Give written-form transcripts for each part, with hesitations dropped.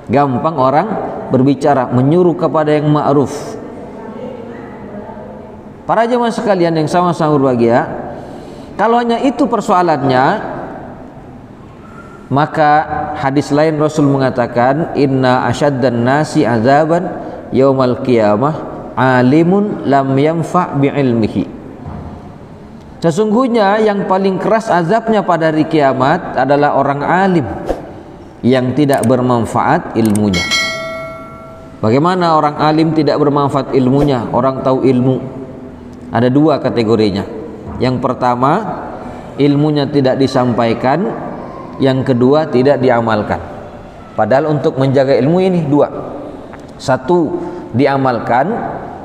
Gampang orang berbicara, menyuruh kepada yang ma'ruf. Para jemaah sekalian yang sama-sama berbahagia, kalau hanya itu persoalannya, maka hadis lain Rasul mengatakan, inna asyaddan nasi azaban yaumal qiyamah alimun lam yanfa' bi'ilmihi. Sesungguhnya yang paling keras azabnya pada hari kiamat adalah orang alim yang tidak bermanfaat ilmunya. Bagaimana orang alim tidak bermanfaat ilmunya? Orang tahu ilmu ada dua kategorinya. Yang pertama, ilmunya tidak disampaikan. Yang kedua, tidak diamalkan. Padahal untuk menjaga ilmu ini dua. Satu, diamalkan,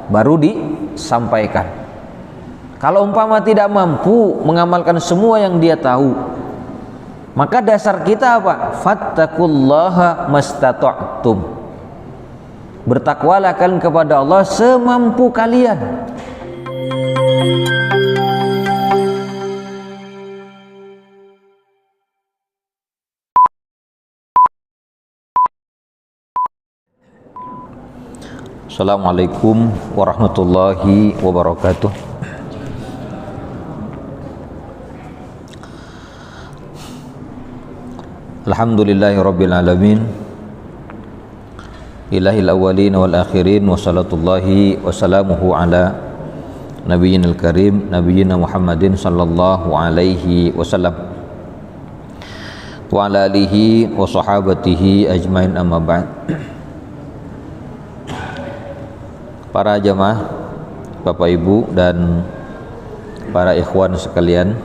baru disampaikan. Kalau umpama tidak mampu mengamalkan semua yang dia tahu, maka dasar kita apa? Fattaqullaha mastata'tum. Bertakwalah kalian kepada Allah semampu kalian. Assalamualaikum warahmatullahi wabarakatuh. Alhamdulillahi rabbil alamin, ilahil awwalin wal akhirin, wassalatullahi wassalamuhu ala nabiyyinil karim, nabiyyina Muhammadin sallallahu alaihi wasallam wa ala alihi wa sahabatihi ajmain, amma ba'd. Para jamaah, Bapak Ibu dan para ikhwan sekalian,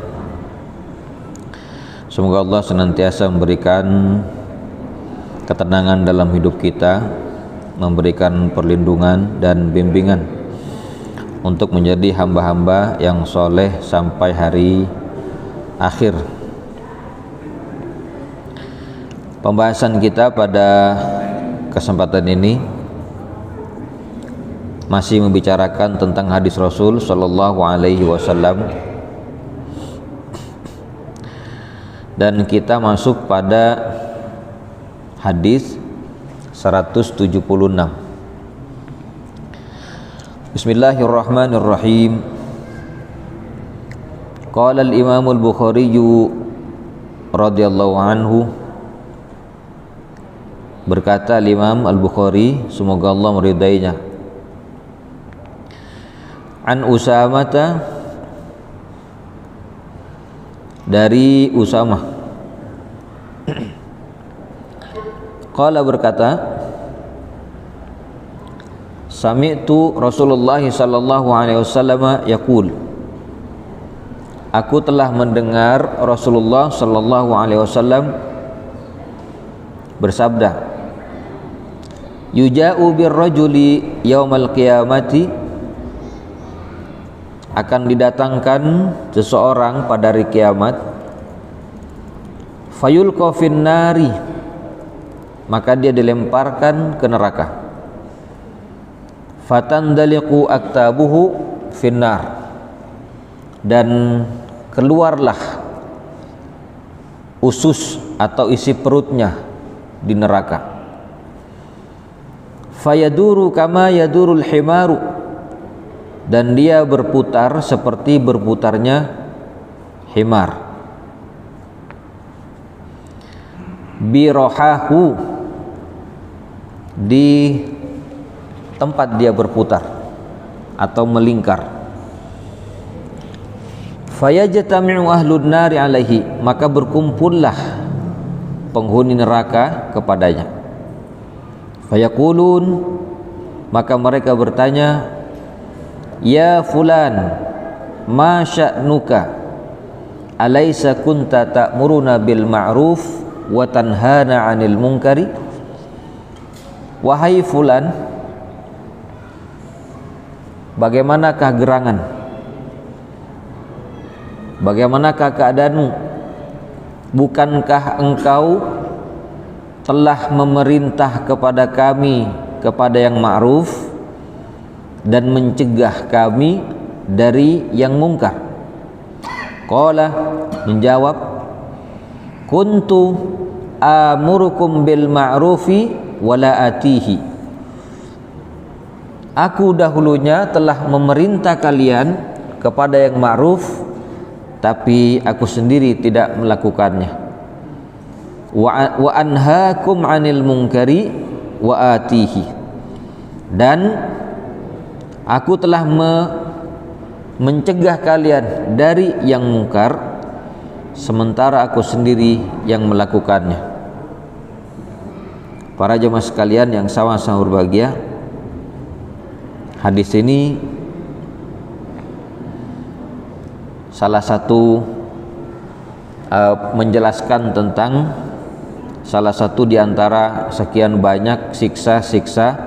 semoga Allah senantiasa memberikan ketenangan dalam hidup kita, memberikan perlindungan dan bimbingan untuk menjadi hamba-hamba yang soleh sampai hari akhir. Pembahasan kita pada kesempatan ini masih membicarakan tentang hadis Rasul sallallahu alaihi wasallam, dan kita masuk pada hadis 176. Bismillahirrahmanirrahim. Qala al-Imam al-Bukhari radhiyallahu anhu, berkata Imam Al-Bukhari, semoga Allah meridainya, an Usamata, dari Usamah, qala berkata, sami'tu Rasulullah sallallahu alaihi wasallam yaqul, aku telah mendengar Rasulullah sallallahu alaihi wasallam bersabda, yuja'u birrajuli yaumal qiyamati, akan didatangkan seseorang pada hari kiamat, fayulqa finnari, maka dia dilemparkan ke neraka, fatandaliqu aktabuhu finnar, dan keluarlah usus atau isi perutnya di neraka, fayaduru kama yadurul himaru, dan dia berputar seperti berputarnya himar, birohahu, di tempat dia berputar atau melingkar, fayajtami'u ahlun nari alaihi, maka berkumpullah penghuni neraka kepadanya, fayaqulun, maka mereka bertanya, ya fulan, ma sya'nuka, alaysa kunta ta'muruna bil ma'ruf wa tanhana 'anil munkari. Wahai fulan, bagaimanakah gerangan, bagaimanakah keadaanmu? Bukankah engkau telah memerintah kepada kami kepada yang ma'ruf dan mencegah kami dari yang mungkar? Qala, menjawab, kuntu amurukum bil ma'rufi wala atihi. Aku dahulunya telah memerintah kalian kepada yang ma'ruf, tapi aku sendiri tidak melakukannya. Wa anhaakum 'anil munkari wa atihi. Dan aku telah mencegah kalian dari yang mungkar, sementara aku sendiri yang melakukannya. Para jemaah sekalian yang sama-sama berbahagia, hadis ini salah satu menjelaskan tentang salah satu di antara sekian banyak siksa-siksa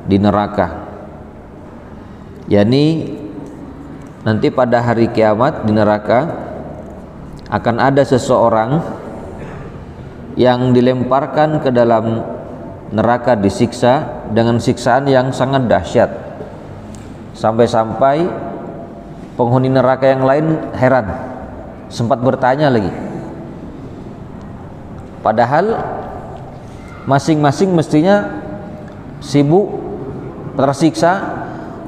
di neraka, yakni nanti pada hari kiamat di neraka akan ada seseorang yang dilemparkan ke dalam neraka, disiksa dengan siksaan yang sangat dahsyat, sampai-sampai penghuni neraka yang lain heran, sempat bertanya lagi, padahal masing-masing mestinya sibuk tersiksa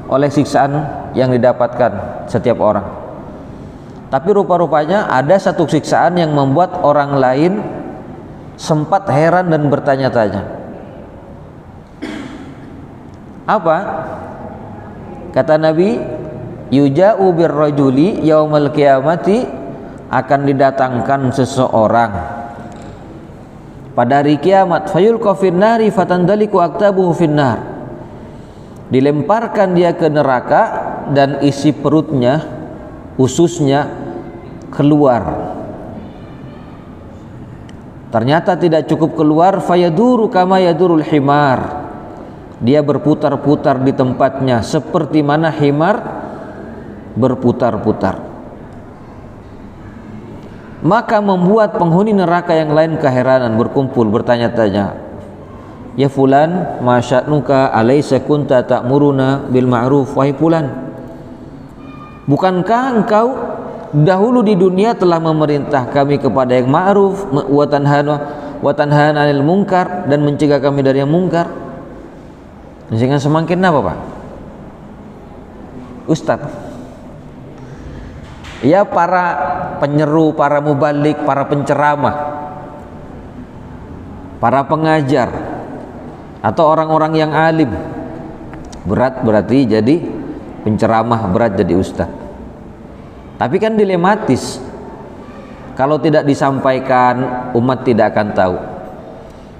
oleh siksaan yang didapatkan setiap orang. Tapi rupa-rupanya ada satu siksaan yang membuat orang lain sempat heran dan bertanya-tanya. Apa? Kata Nabi, yuja'u birrajuli yaumal qiyamati, akan didatangkan seseorang pada hari kiamat, fayulqa finnari fatandaliku aktabuhu finnar, dilemparkan dia ke neraka dan isi perutnya, ususnya keluar. Ternyata tidak cukup keluar, fayaduru kama yadurul himar, dia berputar-putar di tempatnya seperti mana himar berputar-putar. Maka membuat penghuni neraka yang lain keheranan, berkumpul bertanya-tanya, ya fulan, masya'nuka alaysa kunta ta'muruna bil ma'ruf, wahai fulan, bukankah engkau dahulu di dunia telah memerintah kami kepada yang ma'ruf wa tanhana 'anil munkar, dan mencegah kami dari yang mungkar? Jangan semakin apa, Pak Ustadz? Ya, para penyeru, para mubalik, para penceramah, para pengajar, atau orang-orang yang alim, berat berarti jadi penceramah, berat jadi ustadz. Tapi kan dilematis, kalau tidak disampaikan umat tidak akan tahu,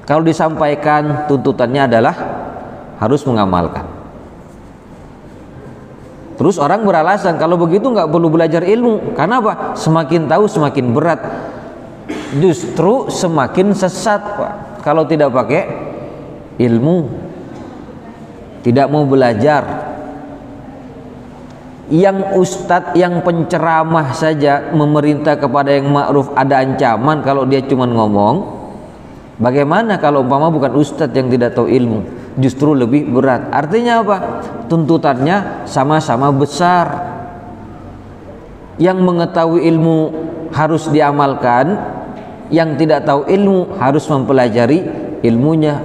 kalau disampaikan tuntutannya adalah harus mengamalkan. Terus orang beralasan kalau begitu nggak perlu belajar ilmu. Karena apa? Semakin tahu semakin berat, justru semakin sesat, Pak, kalau tidak pakai ilmu, tidak mau belajar. Yang ustadz, yang penceramah saja memerintah kepada yang ma'ruf ada ancaman kalau dia cuma ngomong. Bagaimana kalau umpama bukan ustadz yang tidak tahu ilmu? Justru lebih berat. Artinya apa? Tuntutannya sama-sama besar. Yang mengetahui ilmu harus diamalkan, yang tidak tahu ilmu harus mempelajari ilmunya.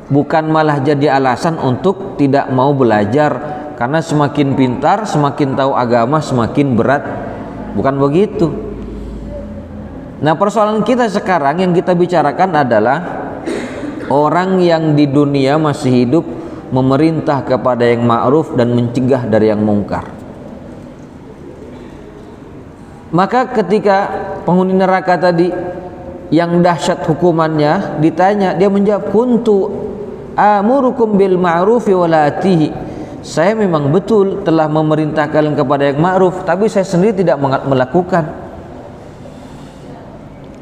Bukan malah jadi alasan untuk tidak mau belajar, karena semakin pintar, semakin tahu agama, semakin berat. Bukan begitu. Nah, persoalan kita sekarang yang kita bicarakan adalah orang yang di dunia masih hidup memerintah kepada yang ma'ruf dan mencegah dari yang mungkar. Maka ketika penghuni neraka tadi yang dahsyat hukumannya ditanya, dia menjawab, kuntu amurukum bil ma'rufi wala atihi, saya memang betul telah memerintah kalian kepada yang ma'ruf, tapi saya sendiri tidak melakukan.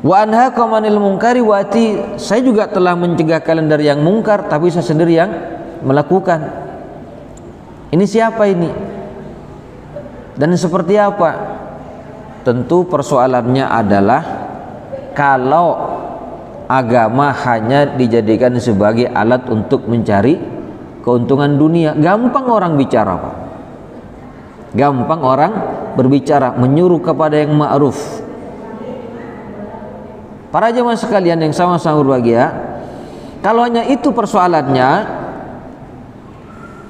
Wa anhaakum 'anil munkari wa ati, saya juga telah mencegah kalian dari yang mungkar, tapi saya sendiri yang melakukan. Ini siapa ini? Dan seperti apa? Tentu persoalannya adalah kalau agama hanya dijadikan sebagai alat untuk mencari keuntungan dunia, gampang orang bicara, Pak. Gampang orang berbicara, menyuruh kepada yang ma'ruf. Para jemaah sekalian yang sama-sama berbahagia, Kalau hanya itu persoalannya,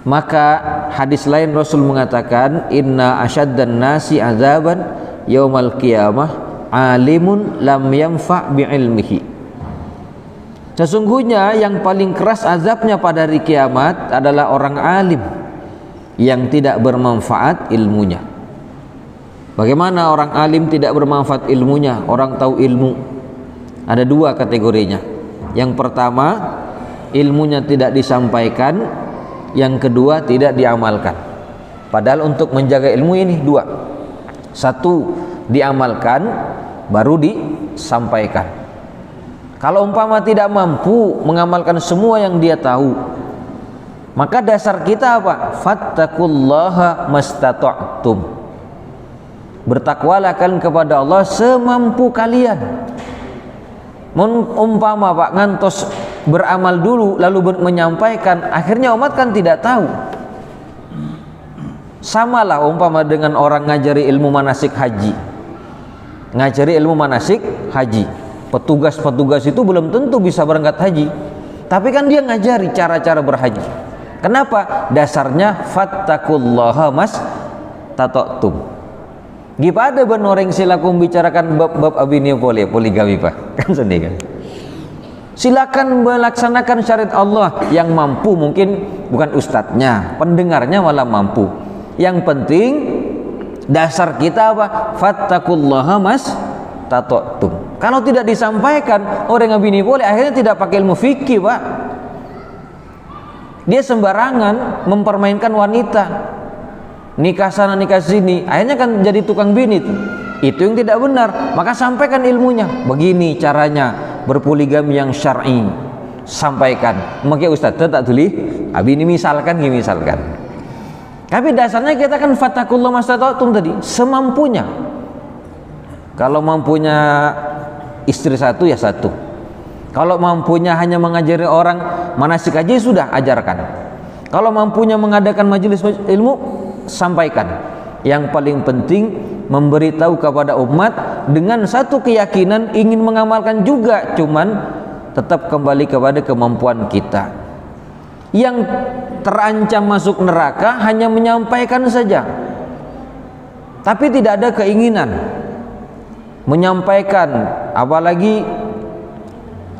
maka hadis lain Rasul mengatakan, inna asyaddan nasi azaban yaumal qiyamah alimun lam yanfa' bi'ilmihi. Sesungguhnya yang paling keras azabnya pada hari kiamat adalah orang alim yang tidak bermanfaat ilmunya. Bagaimana orang alim tidak bermanfaat ilmunya? Orang tahu ilmu ada dua kategorinya. Yang pertama, ilmunya tidak disampaikan. Yang kedua, tidak diamalkan. Padahal untuk menjaga ilmu ini dua. Satu, diamalkan, baru disampaikan. Kalau umpama tidak mampu mengamalkan semua yang dia tahu, maka dasar kita apa? Fattaqullaha mastata'tum. Bertakwalah kalian kepada Allah semampu kalian. Umpama Pak ngantos beramal dulu lalu menyampaikan, akhirnya umat kan tidak tahu. Samalah umpama dengan orang ngajari ilmu manasik haji. Ngajari ilmu manasik haji. Petugas-petugas itu belum tentu bisa berangkat haji, tapi kan dia ngajari cara-cara berhaji. Kenapa? Dasarnya fattaqullaha mastata'tum. Gimana benoreng silakum bicarakan bab abini poligami Pak. Kan sedih kan? Silakan melaksanakan syariat Allah yang mampu, mungkin bukan ustadznya, pendengarnya malah mampu. Yang penting dasar kita apa? Fattaqullaha mastata'tum. Kalau tidak disampaikan, orang yang bini boleh akhirnya tidak pakai ilmu fikih Pak. Dia sembarangan mempermainkan wanita, nikah sana nikah sini, akhirnya kan jadi tukang bini. Itu yang tidak benar. Maka sampaikan ilmunya. Begini caranya berpoligami yang syar'i. Sampaikan. Makanya Ustaz tak tulis. Abi ini misalkan. Tapi dasarnya kita kan fattakullah mastata'tum tadi, semampunya. Kalau mampunya istri satu ya satu. Kalau mampunya hanya mengajari orang manasik haji, sudah ajarkan. Kalau mampunya mengadakan majelis ilmu, sampaikan. Yang paling penting memberitahu kepada umat dengan satu keyakinan ingin mengamalkan juga, cuman tetap kembali kepada kemampuan kita. Yang terancam masuk neraka hanya menyampaikan saja, tapi tidak ada keinginan menyampaikan. Apalagi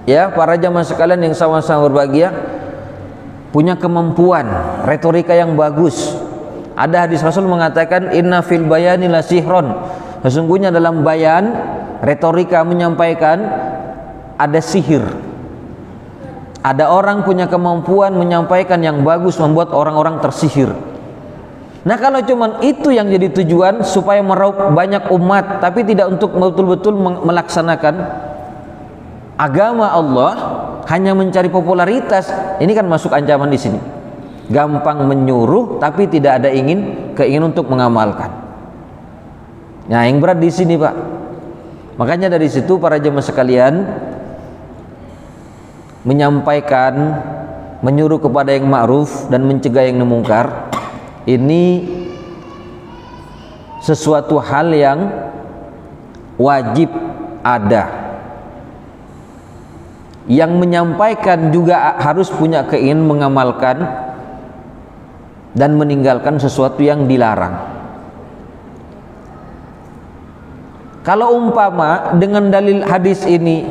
ya para jamaah sekalian yang sama-sama berbahagia punya kemampuan retorika yang bagus. Ada hadis Rasul mengatakan inna fil bayani la sihron. Sesungguhnya dalam bayan, retorika menyampaikan, ada sihir. Ada orang punya kemampuan menyampaikan yang bagus, membuat orang-orang tersihir. Nah kalau cuman itu yang jadi tujuan supaya meraup banyak umat, tapi tidak untuk betul-betul melaksanakan agama Allah, hanya mencari popularitas, ini kan masuk ancaman di sini. Gampang menyuruh tapi tidak ada keinginan untuk mengamalkan. Nah yang berat di sini Pak. Makanya dari situ para jemaah sekalian, menyampaikan, menyuruh kepada yang ma'ruf dan mencegah yang mungkar, ini sesuatu hal yang wajib ada. Yang menyampaikan juga harus punya keinginan mengamalkan dan meninggalkan sesuatu yang dilarang. Kalau umpama dengan dalil hadis ini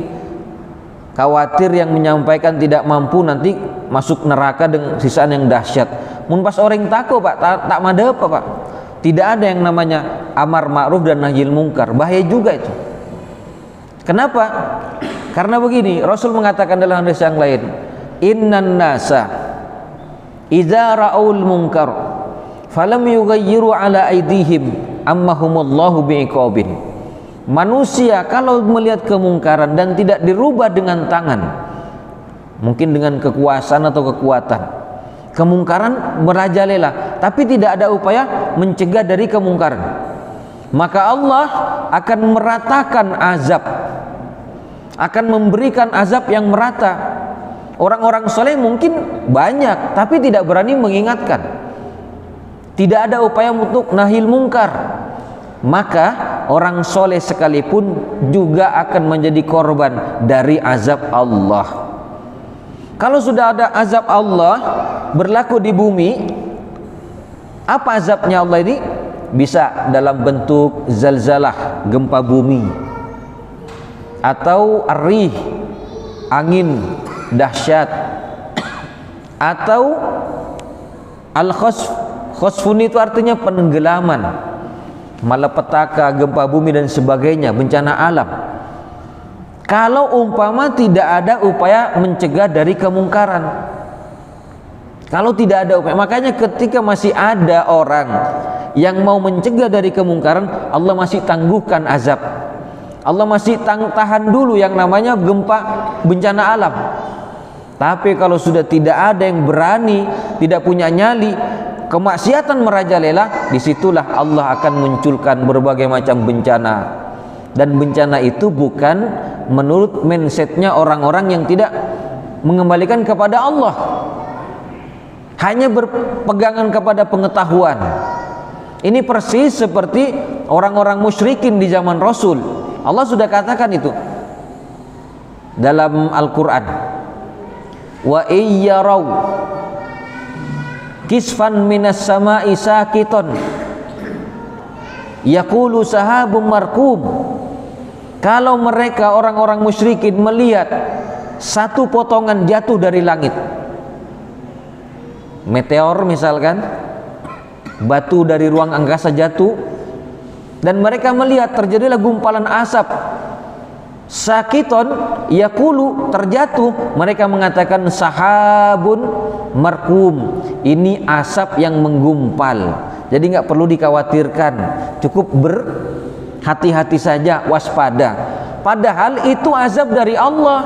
khawatir yang menyampaikan tidak mampu nanti masuk neraka dengan sisaan yang dahsyat. Mun pas orang takut Pak, tak ada apa Pak. Tidak ada yang namanya amar ma'ruf dan nahyil mungkar. Bahaya juga itu. Kenapa? Karena begini, Rasul mengatakan dalam hadis yang lain, innan nasa idza ra'ul munkar falam yughayyiru ala aydihim ammahumullahu bi'iqabin. Manusia kalau melihat kemungkaran dan tidak dirubah dengan tangan, mungkin dengan kekuasaan atau kekuatan, kemungkaran merajalela, tapi tidak ada upaya mencegah dari kemungkaran, maka Allah akan meratakan azab, akan memberikan azab yang merata. Orang-orang soleh mungkin banyak, tapi tidak berani mengingatkan, tidak ada upaya untuk nahil mungkar, maka orang soleh sekalipun juga akan menjadi korban dari azab Allah. Kalau sudah ada azab Allah berlaku di bumi, apa azabnya Allah ini? Bisa dalam bentuk zalzalah, gempa bumi, atau ar-rih, angin dahsyat, atau al-khasf. Khasfun itu artinya penenggelaman, malapetaka, gempa bumi dan sebagainya, bencana alam. Kalau umpama tidak ada upaya mencegah dari kemungkaran, kalau tidak ada upaya, makanya ketika masih ada orang yang mau mencegah dari kemungkaran, Allah masih tangguhkan azab. Allah masih tahan dulu yang namanya gempa, bencana alam. Tapi kalau sudah tidak ada yang berani, tidak punya nyali, kemaksiatan merajalela, disitulah Allah akan munculkan berbagai macam bencana. Dan bencana itu bukan menurut mindsetnya orang-orang yang tidak mengembalikan kepada Allah, hanya berpegangan kepada pengetahuan. Ini persis seperti orang-orang musyrikin di zaman Rasul. Allah sudah katakan itu dalam Al-Quran, wa iyyaraw kisfan minas sama'i sakiton yaqulu sahabum markum. Kalau mereka orang-orang musyrikin melihat satu potongan jatuh dari langit, meteor misalkan, batu dari ruang angkasa jatuh, dan mereka melihat terjadilah gumpalan asap, sakiton yaqulu, terjatuh, mereka mengatakan sahabun markum, ini asap yang menggumpal. Jadi nggak perlu dikhawatirkan, cukup berhati-hati saja, waspada. Padahal itu azab dari Allah.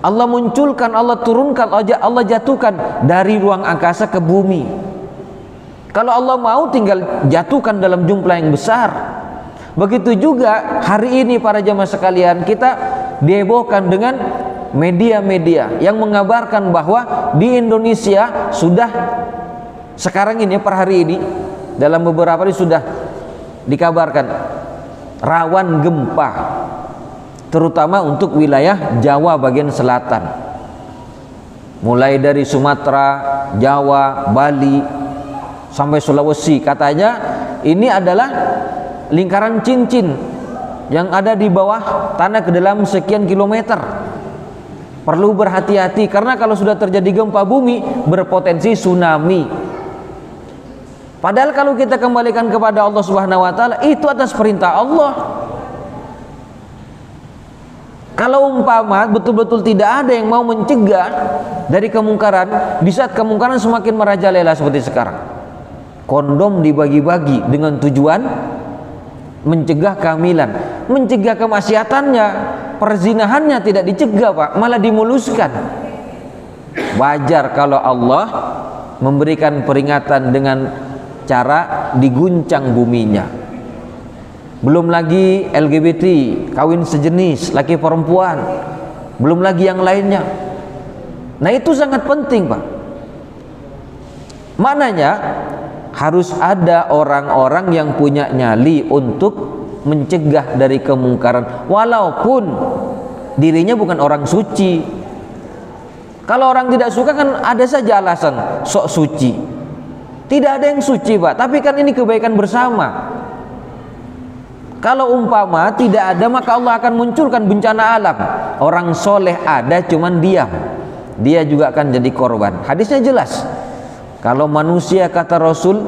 Allah munculkan, Allah turunkan, Allah jatuhkan dari ruang angkasa ke bumi. Kalau Allah mau tinggal jatuhkan dalam jumlah yang besar. Begitu juga hari ini para jamaah sekalian, kita dihebohkan dengan media-media yang mengabarkan bahwa di Indonesia sudah sekarang ini, per hari ini, dalam beberapa hari sudah dikabarkan rawan gempa, terutama untuk wilayah Jawa bagian selatan, mulai dari Sumatera, Jawa, Bali sampai Sulawesi. Katanya ini adalah lingkaran cincin yang ada di bawah tanah ke dalam sekian kilometer. Perlu berhati-hati karena kalau sudah terjadi gempa bumi berpotensi tsunami. Padahal kalau kita kembalikan kepada Allah Subhanahu wa taala, itu atas perintah Allah. Kalau umpama betul-betul tidak ada yang mau mencegah dari kemungkaran, di saat kemungkaran semakin merajalela seperti sekarang, kondom dibagi-bagi dengan tujuan mencegah kehamilan, mencegah kemaksiatannya, perzinahannya tidak dicegah Pak, malah dimuluskan. Wajar kalau Allah memberikan peringatan dengan cara diguncang buminya. Belum lagi LGBT, kawin sejenis, laki perempuan, belum lagi yang lainnya. Nah itu sangat penting Pak. Maknanya harus ada orang-orang yang punya nyali untuk mencegah dari kemungkaran, walaupun dirinya bukan orang suci. Kalau orang tidak suka kan ada saja alasan sok suci. Tidak ada yang suci Pak, tapi kan ini kebaikan bersama. Kalau umpama tidak ada, maka Allah akan munculkan bencana alam. Orang soleh ada cuman diam, dia juga akan jadi korban. Hadisnya jelas, kalau manusia, kata Rasul,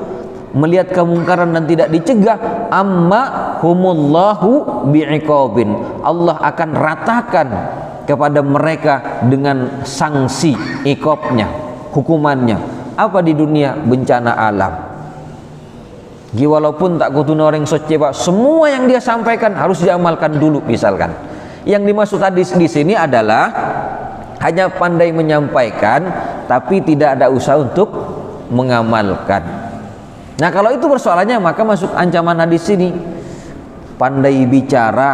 melihat kemungkaran dan tidak dicegah, amma humullahu bi'iqabin, Allah akan ratakan kepada mereka dengan sanksi iqabnya, hukumannya. Apa di dunia? Bencana alam. Walaupun tak kutuna orang soce Pak, semua yang dia sampaikan harus diamalkan dulu. Misalkan yang dimaksud hadis di sini adalah hanya pandai menyampaikan tapi tidak ada usaha untuk mengamalkan. Nah kalau itu persoalannya, maka masuk ancaman hadis ini. Pandai bicara,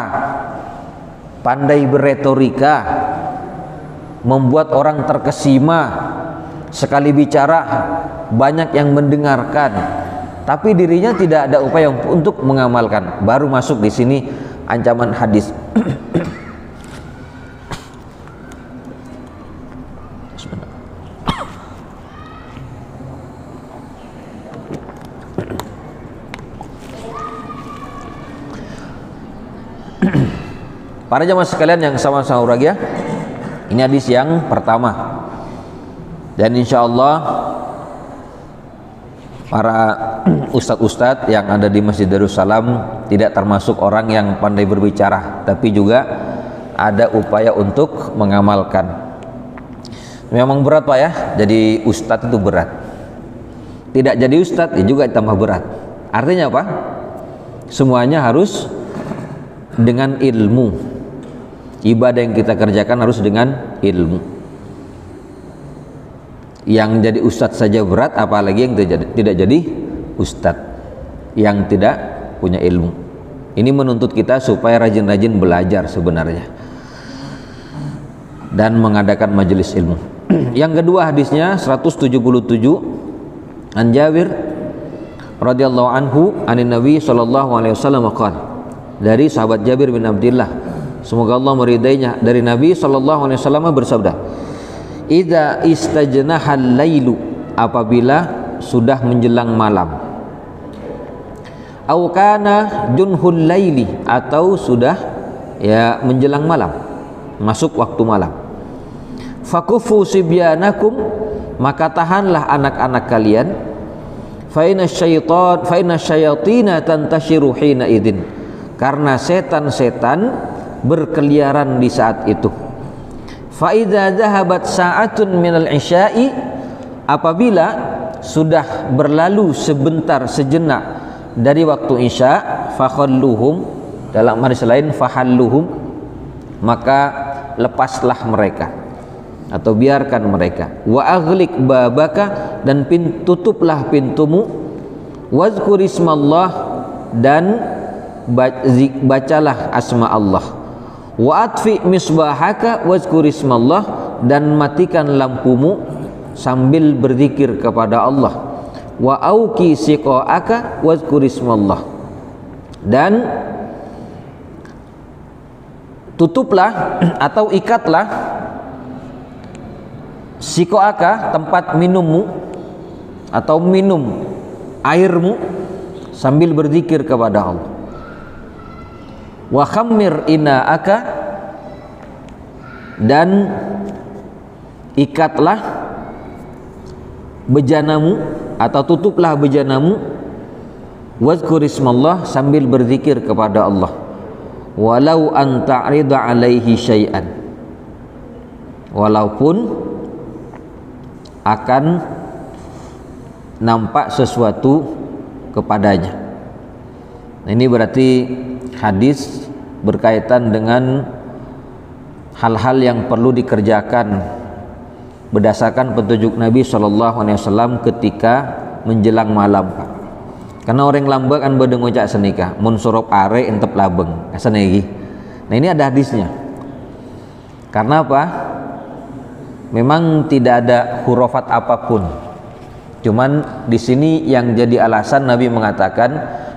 pandai berretorika, membuat orang terkesima. Sekali bicara banyak yang mendengarkan, tapi dirinya tidak ada upaya untuk mengamalkan. Baru masuk di sini ancaman hadis. Bismillah. Para jamaah sekalian yang sama-sama berbahagia, ini hadis yang pertama. Dan insya Allah para ustadz-ustadz yang ada di Masjid Darussalam tidak termasuk orang yang pandai berbicara, tapi juga ada upaya untuk mengamalkan. Memang berat Pak ya, jadi ustadz itu berat. Tidak jadi ustadz ya juga tambah berat. Artinya apa? Semuanya harus dengan ilmu. Ibadah yang kita kerjakan harus dengan ilmu. Yang jadi ustadz saja berat, apalagi yang tidak jadi ustadz yang tidak punya ilmu. Ini menuntut kita supaya rajin-rajin belajar sebenarnya dan mengadakan majelis ilmu. Yang kedua hadisnya 177, an Jabir radhiyallahu anhu anin Nabi sallallahu alaihi wasallam qala, dari sahabat Jabir bin Abdullah, semoga Allah meridainya, dari Nabi sallallahu alaihi wasallam bersabda, idza istajnahal lailu, apabila sudah menjelang malam, au kana junhul laili, atau sudah ya menjelang malam, masuk waktu malam, fakufu sibyanakum, maka tahanlah anak-anak kalian, fa inna syayatina tantashiru hina idzin, karena setan-setan berkeliaran di saat itu. Fa idza dhahabat sa'atun minal isya'i, apabila sudah berlalu sebentar sejenak dari waktu isya, fakhalluhum, dalam hadis lain fahalluhum, maka lepaslah mereka atau biarkan mereka. Wa aghliq babaka, dan tutuplah pintumu. Wazkur ismallah, dan bacalah asma Allah. Wa atfi misbahaka wazkur ismallah, dan matikan lampumu sambil berzikir kepada Allah. Wa auki siqaaka wazkur ismallah, dan tutuplah atau ikatlah siqaaka, tempat minummu atau minum airmu, sambil berzikir kepada Allah. Wa khammir ina'aka, dan ikatlah bejanamu atau tutuplah bejanamu, wazkur ismallah, sambil berzikir kepada Allah. Walau an ta'rida alaihi syai'an, walaupun akan nampak sesuatu kepadanya. Nah, ini berarti hadis berkaitan dengan hal-hal yang perlu dikerjakan berdasarkan petunjuk Nabi SAW ketika menjelang malam, Pak. Karena orang lamba kan berdengocak senika, mun sorop are entep labeng asanegi. Nah, ini ada hadisnya. Karena apa? Memang tidak ada hurufat apapun. Cuman di sini yang jadi alasan Nabi mengatakan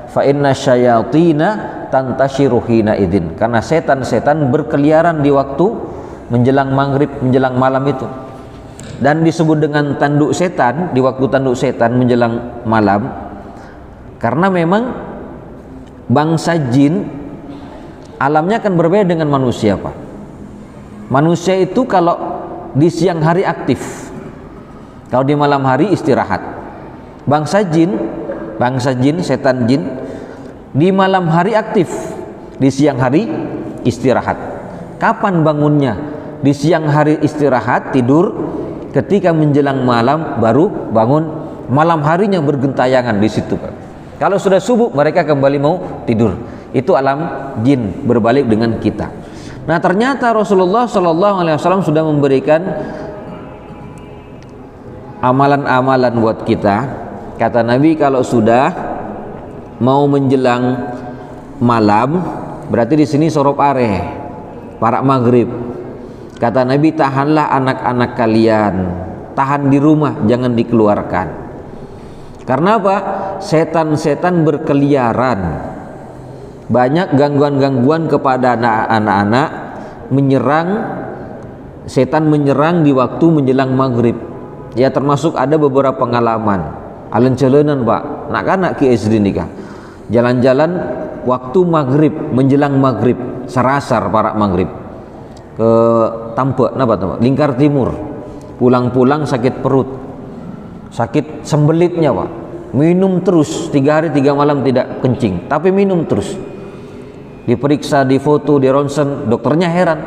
fa inna syayatina tantashiru hina idzin, karena setan-setan berkeliaran di waktu menjelang maghrib, menjelang malam itu. Dan disebut dengan tanduk setan di waktu tanduk setan menjelang malam karena memang bangsa jin alamnya akan berbeda dengan manusia, Pak. Manusia itu kalau di siang hari aktif, kalau di malam hari istirahat. Bangsa jin, setan jin di malam hari aktif, di siang hari istirahat. Kapan bangunnya? Di siang hari istirahat, tidur, ketika menjelang malam baru bangun, malam harinya bergentayangan di situ, Pak. Kalau sudah subuh mereka kembali mau tidur. Itu alam jin berbalik dengan kita. Nah, ternyata Rasulullah SAW sudah memberikan amalan-amalan buat kita. Kata Nabi, kalau sudah mau menjelang malam, berarti di sini sorop are, para maghrib. Kata Nabi, tahanlah anak-anak kalian, tahan di rumah, jangan dikeluarkan. Karena apa? Setan-setan berkeliaran, banyak gangguan-gangguan kepada anak-anak, menyerang setan menyerang di waktu menjelang maghrib. Ya termasuk ada beberapa pengalaman alen-celenan Pak, nak ki SD nikah jalan-jalan waktu maghrib menjelang maghrib, serasar para maghrib ke Tampak Lingkar Timur, pulang-pulang sakit perut, sakit sembelitnya Pak, minum terus 3 hari 3 malam tidak kencing, tapi minum terus, diperiksa, difoto, di ronsen, dokternya heran,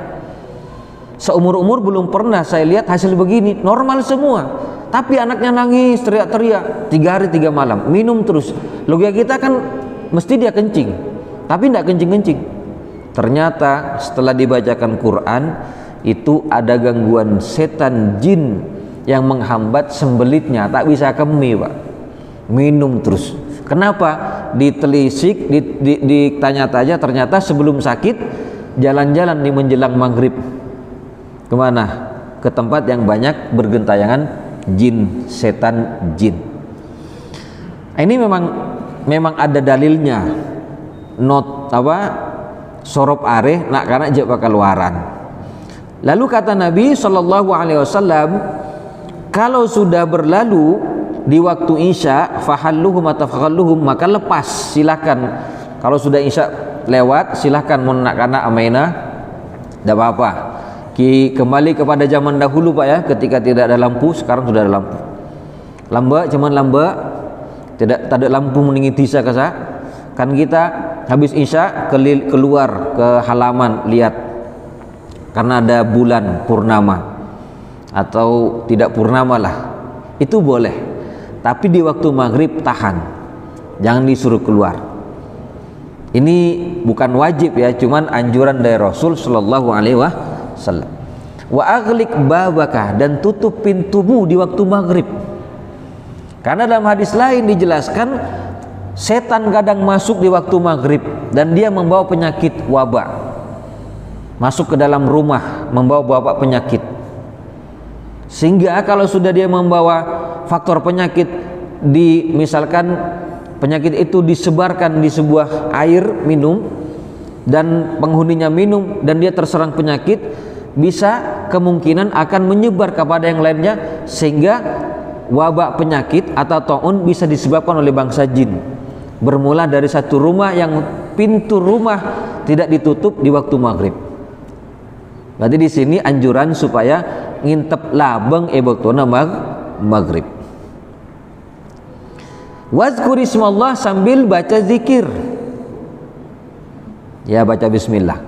seumur-umur belum pernah saya lihat hasil begini, normal semua, tapi anaknya nangis teriak-teriak 3 hari 3 malam, minum terus. Logika kita kan mesti dia kencing, tapi tidak kencing-kencing. Ternyata setelah dibacakan Quran, itu ada gangguan setan jin yang menghambat sembelitnya, tak bisa kemih Pak, minum terus. Kenapa? Ditelisik, ditanya-tanya, ternyata sebelum sakit jalan-jalan di menjelang maghrib. Kemana? Ke tempat yang banyak bergentayangan jin, setan jin. Ini memang ada dalilnya. Sorop areh nak kana je bakal waran. Lalu kata Nabi sallallahu alaihi wasallam, kalau sudah berlalu di waktu Isya, fahalluhum atafakhalluhum, maka lepas, silakan. Kalau sudah Isya lewat, silakan mun nak kana amaina, tidak apa-apa. Kembali kepada zaman dahulu Pak ya, ketika tidak ada lampu, sekarang sudah ada lampu. Cuman tidak ada lampu meninggi tisa kasa. Kan kita habis Isya keluar ke halaman lihat, karena ada bulan purnama atau tidak purnama lah, itu boleh. Tapi di waktu maghrib tahan, jangan disuruh keluar. Ini bukan wajib ya, cuman anjuran dari Rasul Shallallahu Alaihi Wasallam. Wa aghliq babaka, dan tutup pintumu di waktu maghrib. Karena dalam hadis lain dijelaskan setan kadang masuk di waktu maghrib dan dia membawa penyakit wabak, masuk ke dalam rumah membawa penyakit. Sehingga kalau sudah dia membawa faktor penyakit, misalkan penyakit itu disebarkan di sebuah air minum dan penghuninya minum dan dia terserang penyakit, bisa kemungkinan akan menyebar kepada yang lainnya, sehingga wabak penyakit atau taun bisa disebabkan oleh bangsa jin. Bermula dari satu rumah yang pintu rumah tidak ditutup di waktu maghrib. Berarti di sini anjuran supaya ngintep labeng ebektona maghrib. Wazkur ismallah, sambil baca zikir. Ya, baca bismillah,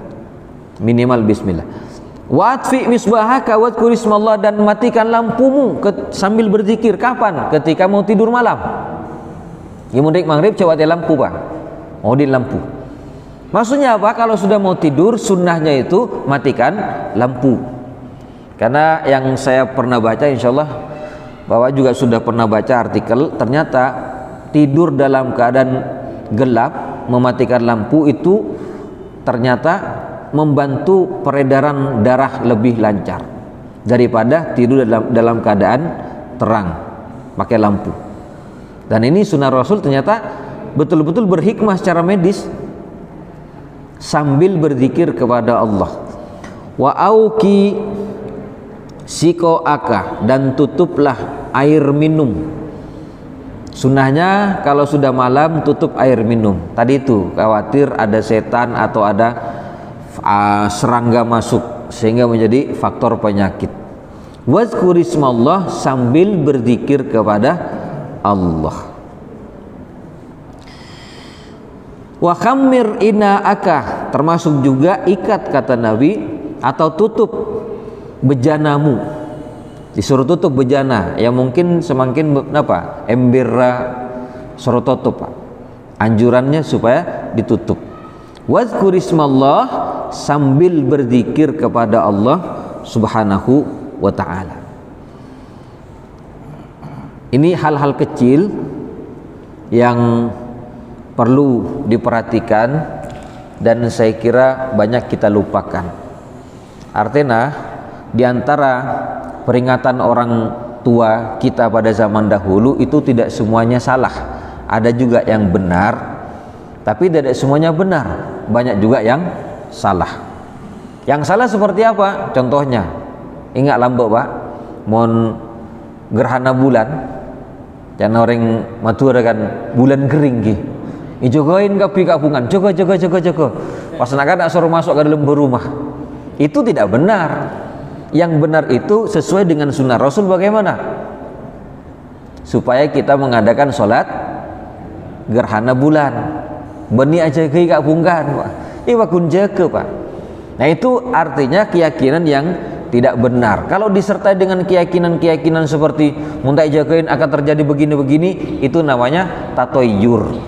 minimal bismillah. Watfi misbahaka wadhkur ismallah, dan matikan lampumu sambil berzikir. Kapan? Ketika mau tidur malam. Ya mudik maghrib coba di lampu Pak. Di lampu. Maksudnya apa? Kalau sudah mau tidur, sunnahnya itu matikan lampu. Karena yang saya pernah baca, insyaallah bahwa juga sudah pernah baca artikel, ternyata tidur dalam keadaan gelap, mematikan lampu itu ternyata membantu peredaran darah lebih lancar daripada tidur dalam keadaan terang pakai lampu. Dan ini sunnah Rasul ternyata betul-betul berhikmah secara medis. Sambil berzikir kepada Allah. Wa auki sikoaka, dan tutuplah air minum. Sunnahnya kalau sudah malam tutup air minum. Tadi itu khawatir ada setan atau ada serangga masuk sehingga menjadi faktor penyakit. Wazkur ismallah, sambil berzikir kepada Allah. Wa khammir ina'aka, termasuk juga ikat, kata Nabi, atau tutup bejanamu. Disuruh tutup bejana, ya mungkin semakin embera suruh tutup Pak. Anjurannya supaya ditutup. Wazkur ismallah, sambil berzikir kepada Allah Subhanahu wa ta'ala. Ini hal-hal kecil yang perlu diperhatikan dan saya kira banyak kita lupakan. Artinya di antara peringatan orang tua kita pada zaman dahulu itu tidak semuanya salah. Ada juga yang benar, tapi tidak semuanya benar. Banyak juga yang salah. Yang salah seperti apa? Contohnya, Ingat lambok Pak, mohon gerhana bulan, jangan orang matur kan bulan kering ki. Ijogoin kapi kapungan, jogo. Pas nak suruh masuk ke dalam rumah. Itu tidak benar. Yang benar itu sesuai dengan sunnah Rasul bagaimana? Supaya kita mengadakan sholat gerhana bulan. Beni aja ke kapungan, Pak. Iwa kunjeke Pak. Nah itu artinya keyakinan yang tidak benar. Kalau disertai dengan keyakinan-keyakinan seperti muntai jagain akan terjadi begini-begini, itu namanya tatoyur,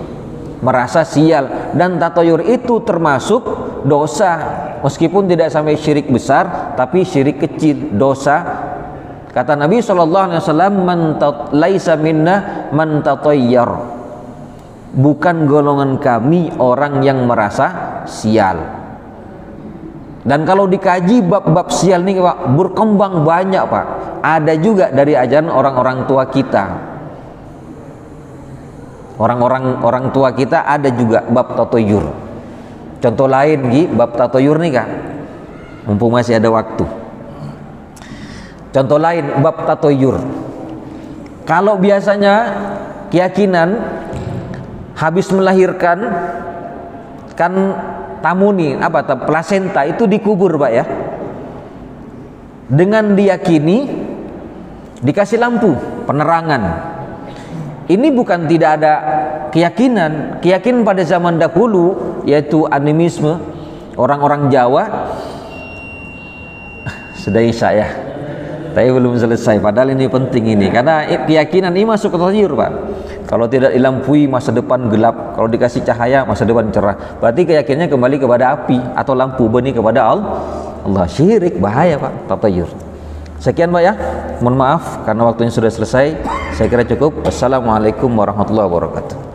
merasa sial. Dan tatoyur itu termasuk dosa, meskipun tidak sampai syirik besar, tapi syirik kecil, dosa. Kata Nabi SAW, laisa minna man tatoyyar, bukan golongan kami orang yang merasa sial. Dan kalau dikaji bab-bab sial ini Pak, berkembang banyak Pak. Ada juga dari ajaran orang-orang tua kita. Orang tua kita ada juga bab tatoyur. Contoh lain Gi, bab tatoyur nih Kak, mumpung masih ada waktu. Contoh lain bab tatoyur. Kalau biasanya keyakinan habis melahirkan kan tamuni plasenta itu dikubur Pak ya, dengan diyakini dikasih lampu penerangan. Ini bukan tidak ada keyakinan pada zaman dahulu, yaitu animisme orang-orang Jawa. Sudah isya ya, tapi belum selesai, padahal ini penting ini, karena keyakinan ini masuk ke tatoyur Pak. Kalau tidak dilampui masa depan gelap, kalau dikasih cahaya masa depan cerah. Berarti keyakinannya kembali kepada api atau lampu, benih kepada Allah. Syirik, bahaya Pak, tatoyur. Sekian Pak ya, mohon maaf karena waktunya sudah selesai. Saya kira cukup. Wassalamualaikum warahmatullahi wabarakatuh.